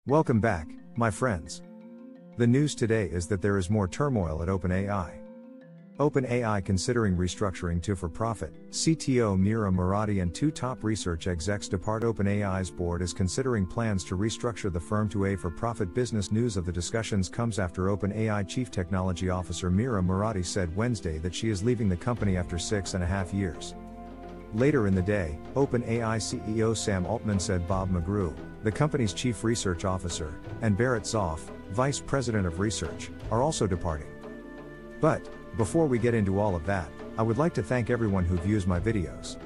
Welcome back, my friends. The news today is that there is more turmoil at OpenAI. OpenAI considering restructuring to for-profit. CTO Mira Murati and two top research execs depart. OpenAI's board is considering plans to restructure the firm to a for-profit business. News of the discussions comes after OpenAI Chief Technology Officer Mira Murati said Wednesday that she is leaving the company after 6.5 years. Later in the day, OpenAI CEO Sam Altman said Bob McGrew, the company's chief research officer, and Barrett Zoff, vice president of research, are also departing. But, before we get into all of that, I would like to thank everyone who views my videos.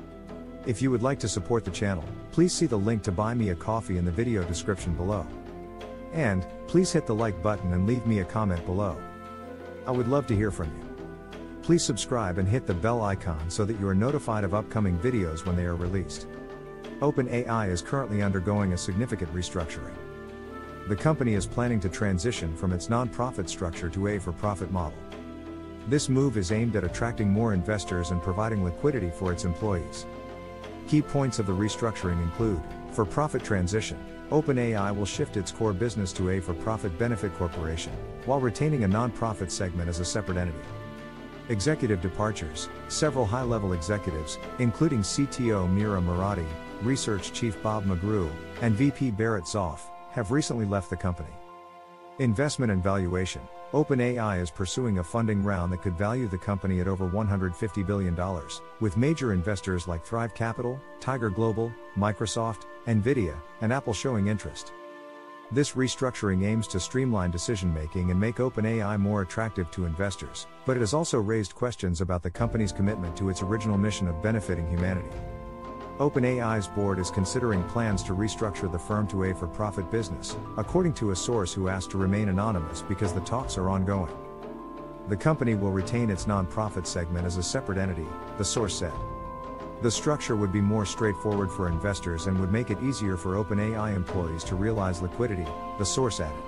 If you would like to support the channel, please see the link to buy me a coffee in the video description below. And, please hit the like button and leave me a comment below. I would love to hear from you. Please subscribe and hit the bell icon so that you are notified of upcoming videos when they are released. OpenAI is currently undergoing a significant restructuring. The company is planning to transition from its non-profit structure to a for-profit model. This move is aimed at attracting more investors and providing liquidity for its employees. Key points of the restructuring include, for-profit transition. OpenAI will shift its core business to a for-profit benefit corporation, while retaining a non-profit segment as a separate entity. Executive departures. Several high-level executives, including CTO Mira Murati, Research Chief Bob McGrew, and VP Barrett Zoff, have recently left the company. Investment and valuation. OpenAI is pursuing a funding round that could value the company at over $150 billion, with major investors like Thrive Capital, Tiger Global, Microsoft, Nvidia, and Apple showing interest. This restructuring aims to streamline decision-making and make OpenAI more attractive to investors, but it has also raised questions about the company's commitment to its original mission of benefiting humanity. OpenAI's board is considering plans to restructure the firm to a for-profit business, according to a source who asked to remain anonymous because the talks are ongoing. The company will retain its non-profit segment as a separate entity, the source said. The structure would be more straightforward for investors and would make it easier for OpenAI employees to realize liquidity, the source added.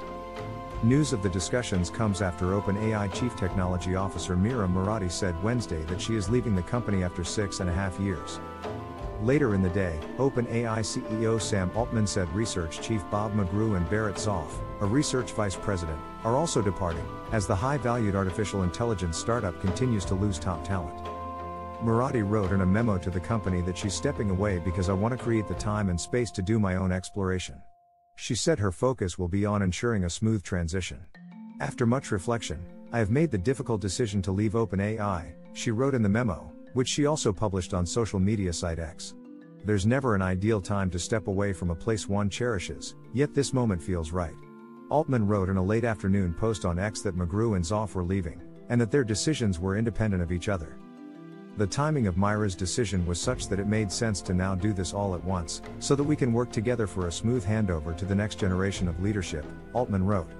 News of the discussions comes after OpenAI Chief Technology Officer Mira Murati said Wednesday that she is leaving the company after 6.5 years. Later in the day, OpenAI CEO Sam Altman said Research Chief Bob McGrew and Barrett Zoff, a research vice president, are also departing, as the high-valued artificial intelligence startup continues to lose top talent. Murati wrote in a memo to the company that she's stepping away because I want to create the time and space to do my own exploration. She said her focus will be on ensuring a smooth transition. After much reflection, I have made the difficult decision to leave OpenAI, she wrote in the memo, which she also published on social media site X. There's never an ideal time to step away from a place one cherishes, yet this moment feels right. Altman wrote in a late afternoon post on X that McGrew and Zoff were leaving, and that their decisions were independent of each other. The timing of Mira's decision was such that it made sense to now do this all at once, so that we can work together for a smooth handover to the next generation of leadership, Altman wrote.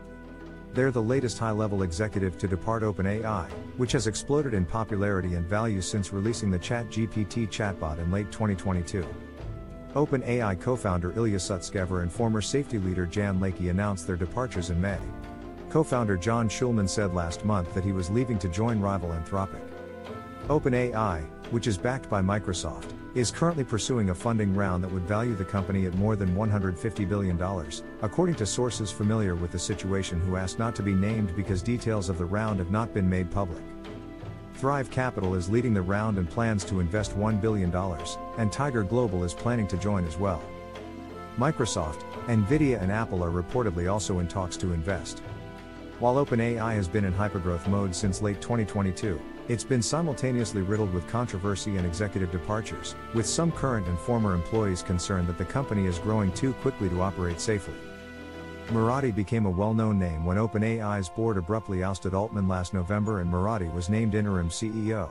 They're the latest high-level executive to depart OpenAI, which has exploded in popularity and value since releasing the ChatGPT chatbot in late 2022. OpenAI co-founder Ilya Sutskever and former safety leader Jan Leike announced their departures in May. Co-founder John Schulman said last month that he was leaving to join rival Anthropic. OpenAI, which is backed by Microsoft, is currently pursuing a funding round that would value the company at more than $150 billion, according to sources familiar with the situation who asked not to be named because details of the round have not been made public. Thrive Capital is leading the round and plans to invest $1 billion, and Tiger Global is planning to join as well. Microsoft, Nvidia and Apple are reportedly also in talks to invest. While OpenAI has been in hypergrowth mode since late 2022, it's been simultaneously riddled with controversy and executive departures, with some current and former employees concerned that the company is growing too quickly to operate safely. Murati became a well-known name when OpenAI's board abruptly ousted Altman last November and Murati was named interim CEO.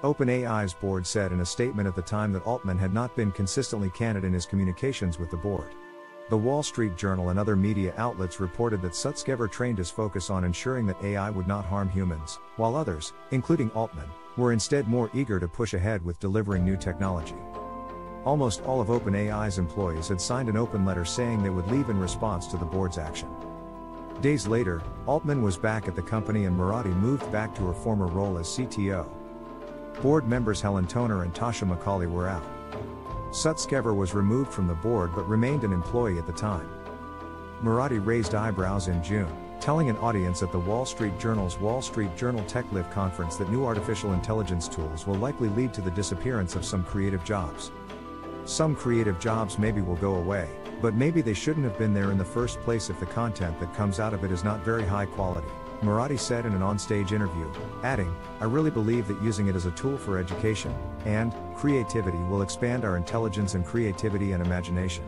OpenAI's board said in a statement at the time that Altman had not been consistently candid in his communications with the board. The Wall Street Journal and other media outlets reported that Sutskever trained his focus on ensuring that AI would not harm humans, while others, including Altman, were instead more eager to push ahead with delivering new technology. Almost all of OpenAI's employees had signed an open letter saying they would leave in response to the board's action. Days later, Altman was back at the company and Murati moved back to her former role as CTO. Board members Helen Toner and Tasha McCauley were out. Sutskever was removed from the board but remained an employee at the time. Murati raised eyebrows in June, telling an audience at the Wall Street Journal's Wall Street Journal TechLive conference that new artificial intelligence tools will likely lead to the disappearance of some creative jobs. Some creative jobs maybe will go away, but maybe they shouldn't have been there in the first place if the content that comes out of it is not very high quality, Murati said in an onstage interview, adding, I really believe that using it as a tool for education and creativity will expand our intelligence and creativity and imagination.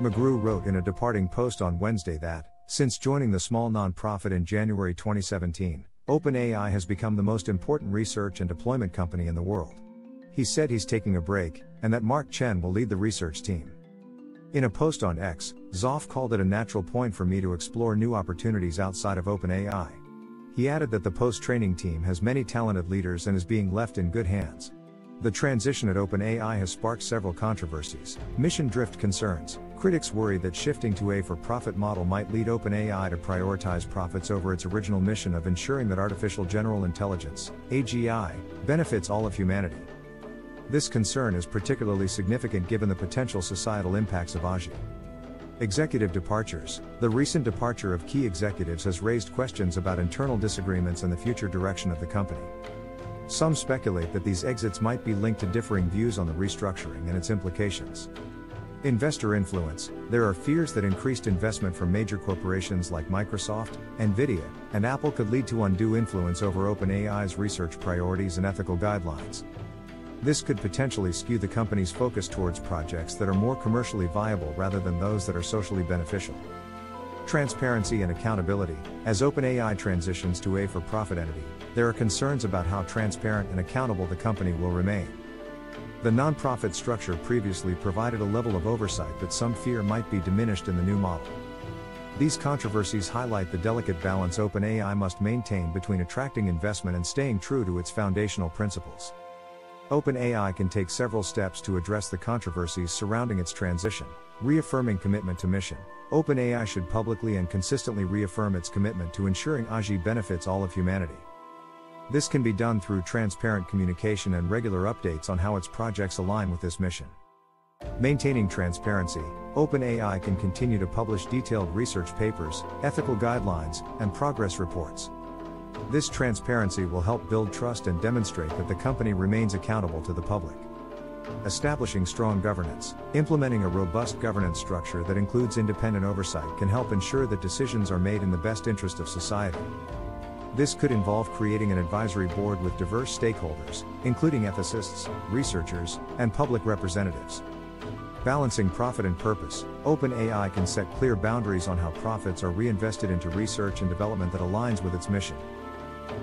McGrew wrote in a departing post on Wednesday that, since joining the small nonprofit in January 2017, OpenAI has become the most important research and deployment company in the world. He said he's taking a break, and that Mark Chen will lead the research team. In a post on X, Zoff called it a natural point for me to explore new opportunities outside of OpenAI. He added that the post-training team has many talented leaders and is being left in good hands. The transition at OpenAI has sparked several controversies, mission drift concerns. Critics worry that shifting to a for-profit model might lead OpenAI to prioritize profits over its original mission of ensuring that artificial general intelligence, AGI, benefits all of humanity. This concern is particularly significant given the potential societal impacts of AGI. Executive departures. The recent departure of key executives has raised questions about internal disagreements and the future direction of the company. Some speculate that these exits might be linked to differing views on the restructuring and its implications. Investor influence. There are fears that increased investment from major corporations like Microsoft, Nvidia, and Apple could lead to undue influence over OpenAI's research priorities and ethical guidelines. This could potentially skew the company's focus towards projects that are more commercially viable rather than those that are socially beneficial. Transparency and accountability. As OpenAI transitions to a for-profit entity, there are concerns about how transparent and accountable the company will remain. The nonprofit structure previously provided a level of oversight that some fear might be diminished in the new model. These controversies highlight the delicate balance OpenAI must maintain between attracting investment and staying true to its foundational principles. OpenAI can take several steps to address the controversies surrounding its transition, reaffirming commitment to mission. OpenAI should publicly and consistently reaffirm its commitment to ensuring AGI benefits all of humanity. This can be done through transparent communication and regular updates on how its projects align with this mission. Maintaining transparency, OpenAI can continue to publish detailed research papers, ethical guidelines, and progress reports. This transparency will help build trust and demonstrate that the company remains accountable to the public. Establishing strong governance. Implementing a robust governance structure that includes independent oversight can help ensure that decisions are made in the best interest of society. This could involve creating an advisory board with diverse stakeholders, including ethicists, researchers, and public representatives. Balancing profit and purpose. OpenAI can set clear boundaries on how profits are reinvested into research and development that aligns with its mission.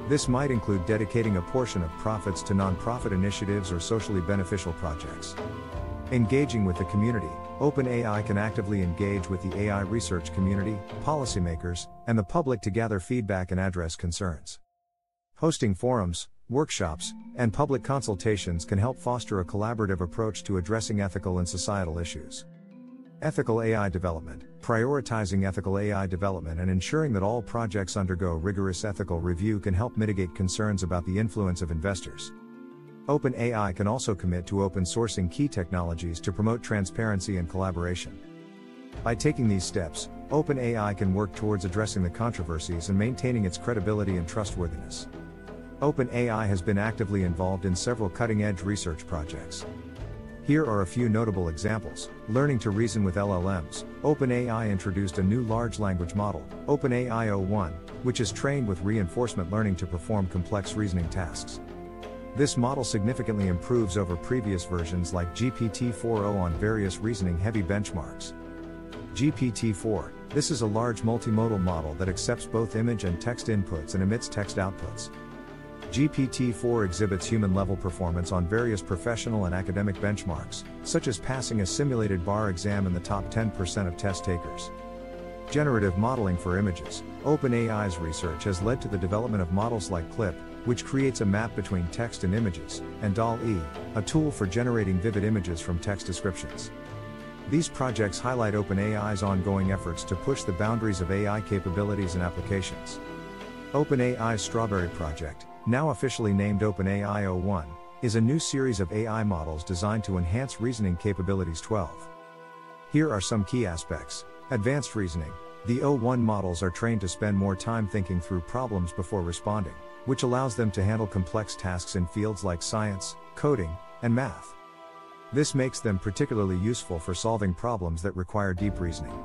This might include dedicating a portion of profits to nonprofit initiatives or socially beneficial projects. Engaging with the community. OpenAI can actively engage with the AI research community, policymakers, and the public to gather feedback and address concerns. Hosting forums, workshops, and public consultations can help foster a collaborative approach to addressing ethical and societal issues. Ethical AI development. Prioritizing ethical AI development and ensuring that all projects undergo rigorous ethical review can help mitigate concerns about the influence of investors. OpenAI can also commit to open sourcing key technologies to promote transparency and collaboration. By taking these steps, OpenAI can work towards addressing the controversies and maintaining its credibility and trustworthiness. OpenAI has been actively involved in several cutting-edge research projects. Here are a few notable examples. Learning to reason with LLMs. OpenAI introduced a new large language model, OpenAI O1, which is trained with reinforcement learning to perform complex reasoning tasks. This model significantly improves over previous versions like GPT-4o on various reasoning-heavy benchmarks. GPT-4. This is a large multimodal model that accepts both image and text inputs and emits text outputs. GPT-4 exhibits human-level performance on various professional and academic benchmarks, such as passing a simulated bar exam in the top 10% of test takers. Generative modeling for images. OpenAI's research has led to the development of models like CLIP, which creates a map between text and images, and DALL-E, a tool for generating vivid images from text descriptions. These projects highlight OpenAI's ongoing efforts to push the boundaries of AI capabilities and applications. OpenAI's Strawberry Project, now officially named OpenAI O1, is a new series of AI models designed to enhance reasoning capabilities. 12. Here are some key aspects. Advanced reasoning. The O1 models are trained to spend more time thinking through problems before responding, which allows them to handle complex tasks in fields like science, coding, and math. This makes them particularly useful for solving problems that require deep reasoning.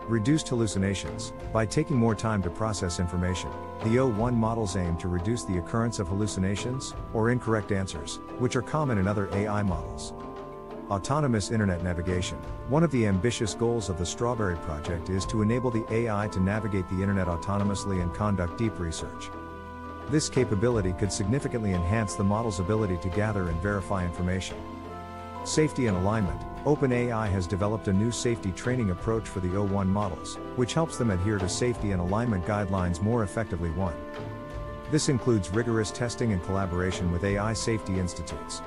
Reduced hallucinations. By taking more time to process information, the O1 models aim to reduce the occurrence of hallucinations, or incorrect answers, which are common in other AI models. Autonomous Internet Navigation. One of the ambitious goals of the Strawberry Project is to enable the AI to navigate the Internet autonomously and conduct deep research. This capability could significantly enhance the model's ability to gather and verify information. Safety and alignment. OpenAI has developed a new safety training approach for the O1 models, which helps them adhere to safety and alignment guidelines more effectively. This includes rigorous testing and collaboration with AI safety institutes.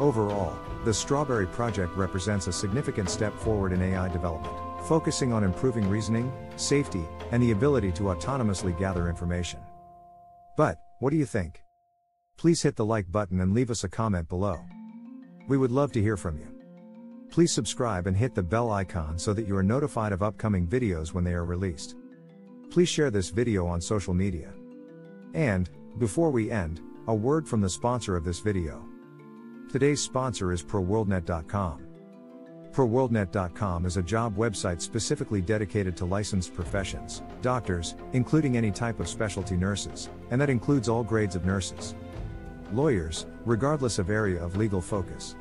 Overall, the Strawberry Project represents a significant step forward in AI development, focusing on improving reasoning, safety, and the ability to autonomously gather information. But, what do you think? Please hit the like button and leave us a comment below. We would love to hear from you. Please subscribe and hit the bell icon so that you are notified of upcoming videos when they are released. Please share this video on social media. And, before we end, a word from the sponsor of this video. Today's sponsor is ProWorldNet.com. ProWorldNet.com is a job website specifically dedicated to licensed professions, doctors, including any type of specialty nurses, and that includes all grades of nurses. Lawyers, regardless of area of legal focus.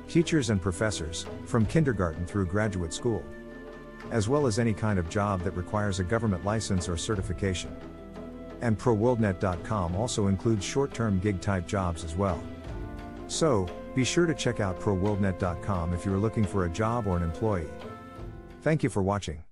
Teachers and professors, from kindergarten through graduate school. As well as any kind of job that requires a government license or certification. And ProWorldNet.com also includes short-term gig-type jobs as well. So, be sure to check out ProWorldNet.com if you are looking for a job or an employee. Thank you for watching.